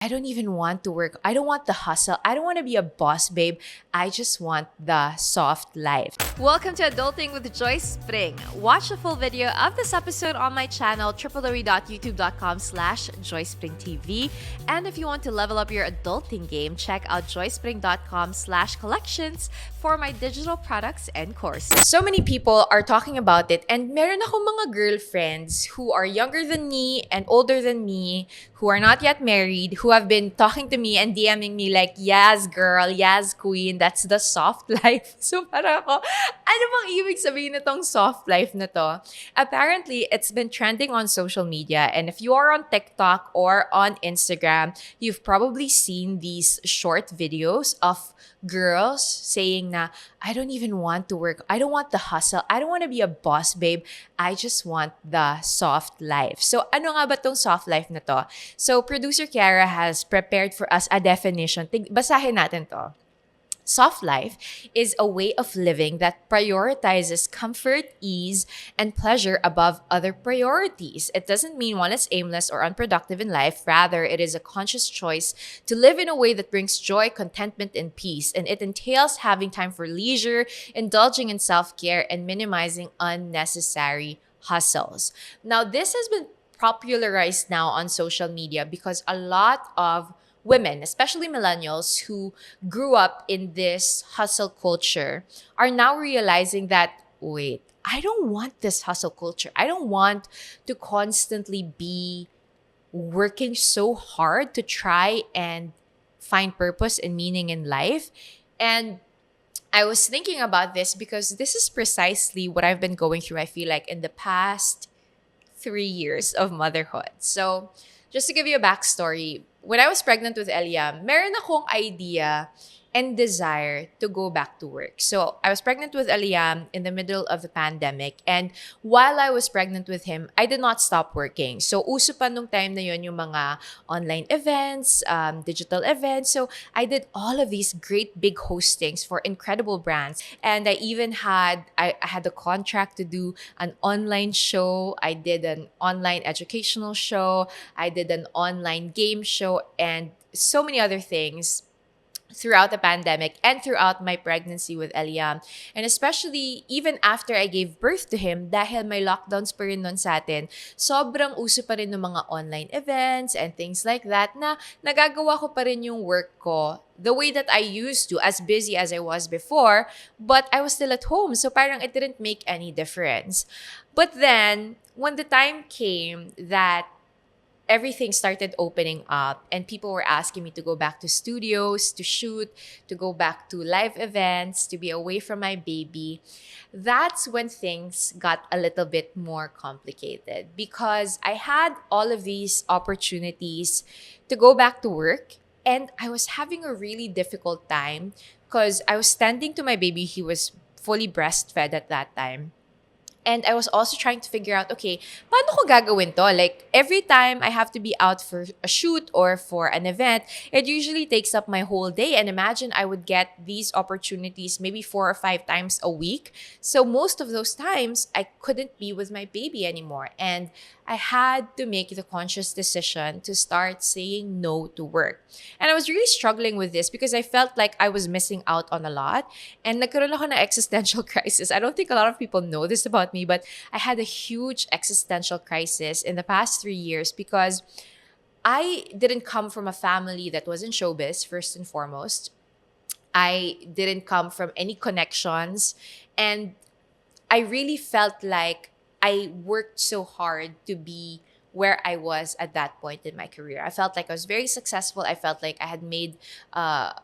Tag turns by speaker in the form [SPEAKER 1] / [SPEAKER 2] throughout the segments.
[SPEAKER 1] I don't even want to work. I don't want the hustle. I don't want to be a boss, babe. I just want the soft life. Welcome to Adulting with Joyce Pring. Watch the full video of this episode on my channel, www.youtube.com/JoycePringTV. And if you want to level up your adulting game, check out joycepring.com/collections for my digital products and courses. So many people are talking about it, and meron akong mga girlfriends who are younger than me and older than me, who are not yet married, who have been talking to me and DMing me like, yes, girl, yes, queen, that's the soft life. So para ako, ano bang ibig sabihin nitong soft life na to? Apparently, it's been trending on social media. And if you are on TikTok or on Instagram, you've probably seen these short videos of girls saying na, I don't even want to work. I don't want the hustle. I don't want to be a boss, babe. I just want the soft life. So ano nga ba tong soft life na to? So producer Kiara has prepared for us a definition. Basahin natin to. Soft life is a way of living that prioritizes comfort, ease, and pleasure above other priorities. It doesn't mean one is aimless or unproductive in life. Rather, it is a conscious choice to live in a way that brings joy, contentment, and peace. And it entails having time for leisure, indulging in self-care, and minimizing unnecessary hustles. Now, this has been popularized now on social media because a lot of women, especially millennials who grew up in this hustle culture, are now realizing that, wait, I don't want this hustle culture. I don't want to constantly be working so hard to try and find purpose and meaning in life. And I was thinking about this because this is precisely what I've been going through, I feel like, in the past 3 years of motherhood. So, just to give you a backstory, when I was pregnant with Eliam, meron akong idea and desire to go back to work. So I was pregnant with Eliam in the middle of the pandemic. And while I was pregnant with him, I did not stop working. So uso pa nung time na yun yung mga online events, digital events. So I did all of these great big hostings for incredible brands. And I had a contract to do an online show. I did an online educational show. I did an online game show and so many other things throughout the pandemic and throughout my pregnancy with Eliam. And especially even after I gave birth to him, dahil may lockdowns pa rin nun sa atin, sobrang uso pa rin ng mga online events and things like that na nagagawa ko pa rin yung work ko the way that I used to, as busy as I was before, but I was still at home. So parang it didn't make any difference. But then, when the time came that everything started opening up and people were asking me to go back to studios, to shoot, to go back to live events, to be away from my baby, that's when things got a little bit more complicated because I had all of these opportunities to go back to work and I was having a really difficult time because I was tending to my baby. He was fully breastfed at that time. And I was also trying to figure out, okay, paano ko gagawin to? Like, every time I have to be out for a shoot or for an event, it usually takes up my whole day. And imagine I would get these opportunities maybe 4 or 5 times a week. So most of those times, I couldn't be with my baby anymore. And I had to make the conscious decision to start saying no to work. And I was really struggling with this because I felt like I was missing out on a lot. And nagkaroon ako ng existential crisis. I don't think a lot of people know this about me, but I had a huge existential crisis in the past 3 years because I didn't come from a family that was in showbiz, first and foremost. I didn't come from any connections. And I really felt like I worked so hard to be where I was at that point in my career. I felt like I was very successful. I felt like I had made a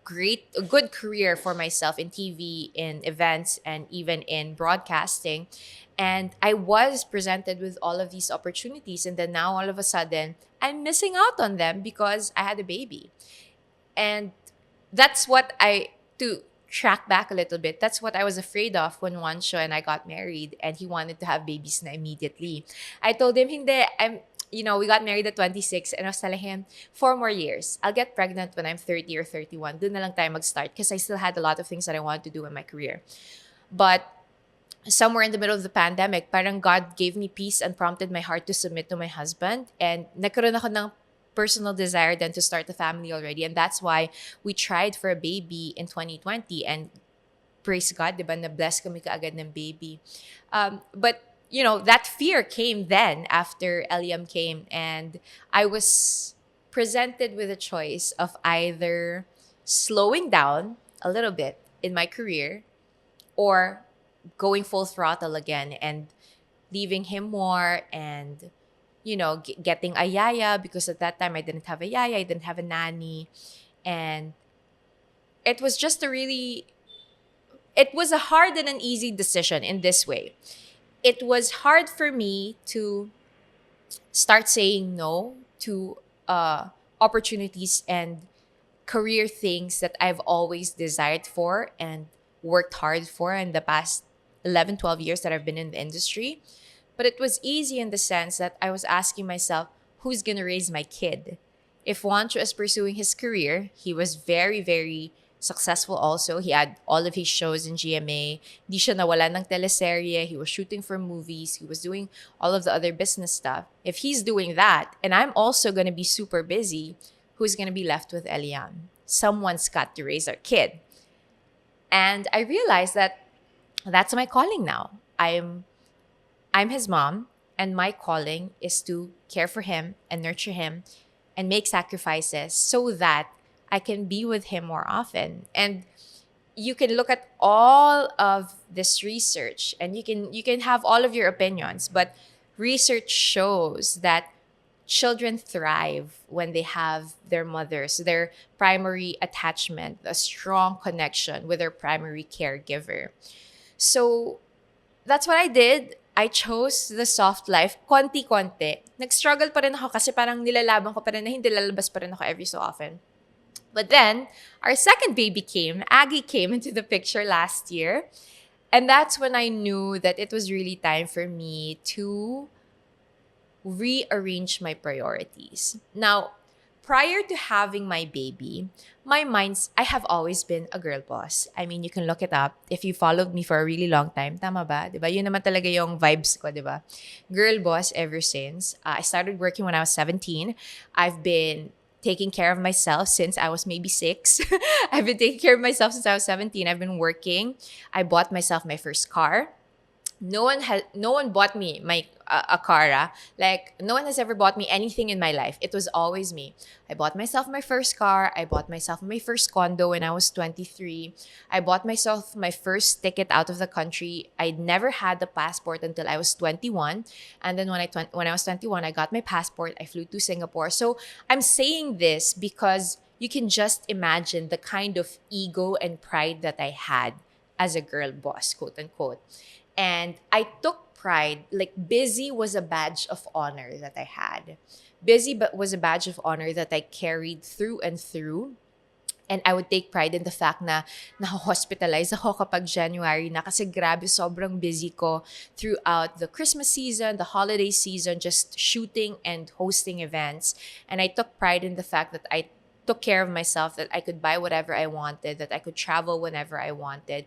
[SPEAKER 1] good career for myself in TV, in events, and even in broadcasting. And I was presented with all of these opportunities. And then now all of a sudden, I'm missing out on them because I had a baby. And that's what to track back a little bit, that's what I was afraid of when Juancho and I got married and he wanted to have babies na immediately. I told him, hindi, we got married at 26 and I was telling him, 4 more years. I'll get pregnant when I'm 30 or 31. Doon na lang tayo mag-start because I still had a lot of things that I wanted to do in my career. But somewhere in the middle of the pandemic, parang God gave me peace and prompted my heart to submit to my husband. And nagkaroon ako ng personal desire than to start a family already. And that's why we tried for a baby in 2020. And praise God, di ba, na-bless kami kaagad ng baby. But, that fear came then after Eliam came. And I was presented with a choice of either slowing down a little bit in my career or going full throttle again and leaving him more and getting a yaya, because at that time I didn't have a yaya, I didn't have a nanny. And it was just it was a hard and an easy decision in this way. It was hard for me to start saying no to opportunities and career things that I've always desired for and worked hard for in the past 11, 12 years that I've been in the industry. But it was easy in the sense that I was asking myself, who's going to raise my kid? If Juancho is pursuing his career, he was very, very successful also. He had all of his shows in GMA. Di siya nawalan ng teleserye. He was shooting for movies. He was doing all of the other business stuff. If he's doing that, and I'm also going to be super busy, who's going to be left with Eliam? Someone's got to raise our kid. And I realized that that's my calling now. I'm his mom, and my calling is to care for him and nurture him and make sacrifices so that I can be with him more often. And you can look at all of this research and you can have all of your opinions, but research shows that children thrive when they have their mothers, their primary attachment, a strong connection with their primary caregiver. So that's what I did. I chose the soft life, konti-konti. Nag-struggle pa rin ako kasi parang nilalaban ko pa rin na hindi lalabas pa rin ako every so often. But then, our second baby came. Aggie came into the picture last year. And that's when I knew that it was really time for me to rearrange my priorities. Now, prior to having my baby, I have always been a girl boss. I mean, you can look it up. If you followed me for a really long time, tama ba? Diba? Yun naman talaga yung vibes ko, diba? Girl boss ever since. I started working when I was 17. I've been taking care of myself since I was maybe 6. I've been taking care of myself since I was 17. I've been working. I bought myself my first car. No one bought me a car. Like, no one has ever bought me anything in my life. It was always me. I bought myself my first car. I bought myself my first condo when I was 23. I bought myself my first ticket out of the country. I never had the passport until I was 21. And then when I was 21, I got my passport. I flew to Singapore. So I'm saying this because you can just imagine the kind of ego and pride that I had as a girl boss, quote unquote. And I took pride, like busy was a badge of honor that I had. Busy but was a badge of honor that I carried through and through. And I would take pride in the fact na na-hospitalize ako kapag January na kasi grabe sobrang busy ko throughout the Christmas season, the holiday season, just shooting and hosting events. And I took pride in the fact that I took care of myself, that I could buy whatever I wanted, that I could travel whenever I wanted.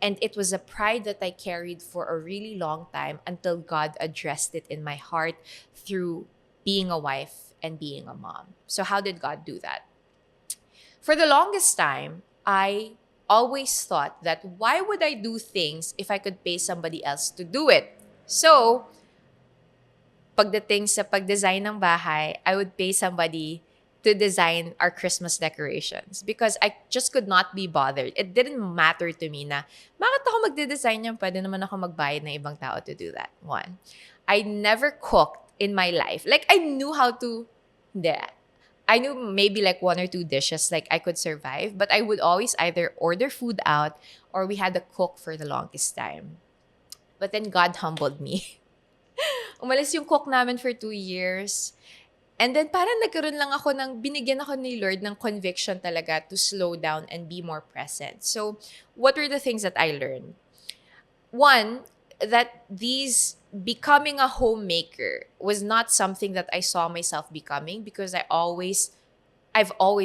[SPEAKER 1] And it was a pride that I carried for a really long time until God addressed it in my heart through being a wife and being a mom. So how did God do that? For the longest time, I always thought that why would I do things if I could pay somebody else to do it? So, pagdating sa pag-design ng bahay, I would pay somebody to design our Christmas decorations because I just could not be bothered. It didn't matter to me na, bakit ako magde-design yan? Pwede naman ako magbayad ng ibang tao to do that. One, I never cooked in my life. Like, I knew how to, hindi. I knew maybe like 1 or 2 dishes like I could survive, but I would always either order food out or we had a cook for the longest time. But then God humbled me. Umalis yung cook namin for 2 years. And then parang nagkaroon lang ako binigyan ako ni Lord ng conviction talaga to slow down and be more present. So, what were the things that I learned? One, that becoming a homemaker was not something that I saw myself becoming because I've always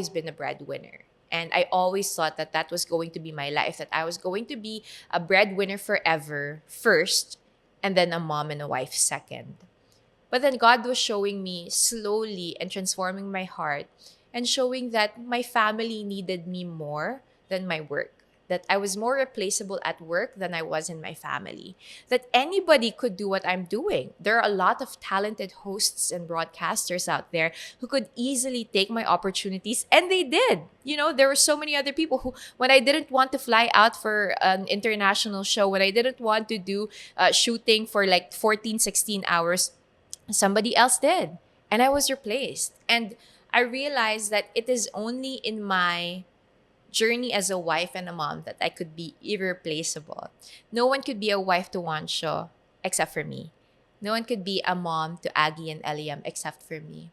[SPEAKER 1] been a breadwinner. And I always thought that that was going to be my life, that I was going to be a breadwinner forever first, and then a mom and a wife second. But then God was showing me slowly and transforming my heart and showing that my family needed me more than my work. That I was more replaceable at work than I was in my family. That anybody could do what I'm doing. There are a lot of talented hosts and broadcasters out there who could easily take my opportunities, and they did. There were so many other people who, when I didn't want to fly out for an international show, when I didn't want to do shooting for like 14, 16 hours, somebody else did. And I was replaced. And I realized that it is only in my journey as a wife and a mom that I could be irreplaceable. No one could be a wife to Wansho except for me. No one could be a mom to Aggie and Eliam except for me.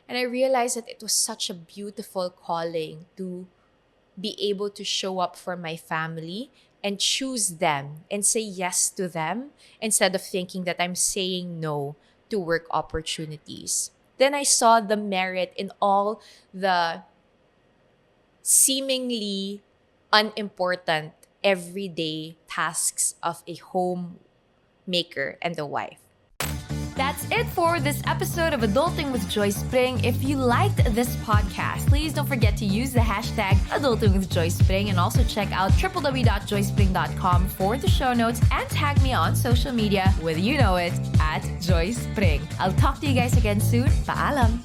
[SPEAKER 1] And I realized that it was such a beautiful calling to be able to show up for my family and choose them and say yes to them instead of thinking that I'm saying no to work opportunities. Then I saw the merit in all the seemingly unimportant everyday tasks of a homemaker and a wife.
[SPEAKER 2] That's it for this episode of Adulting with Joyce Pring. If you liked this podcast, please don't forget to use the hashtag Adulting with Joyce Pring and also check out www.joycepring.com for the show notes and tag me on social media with at Joyce Pring. I'll talk to you guys again soon. Paalam!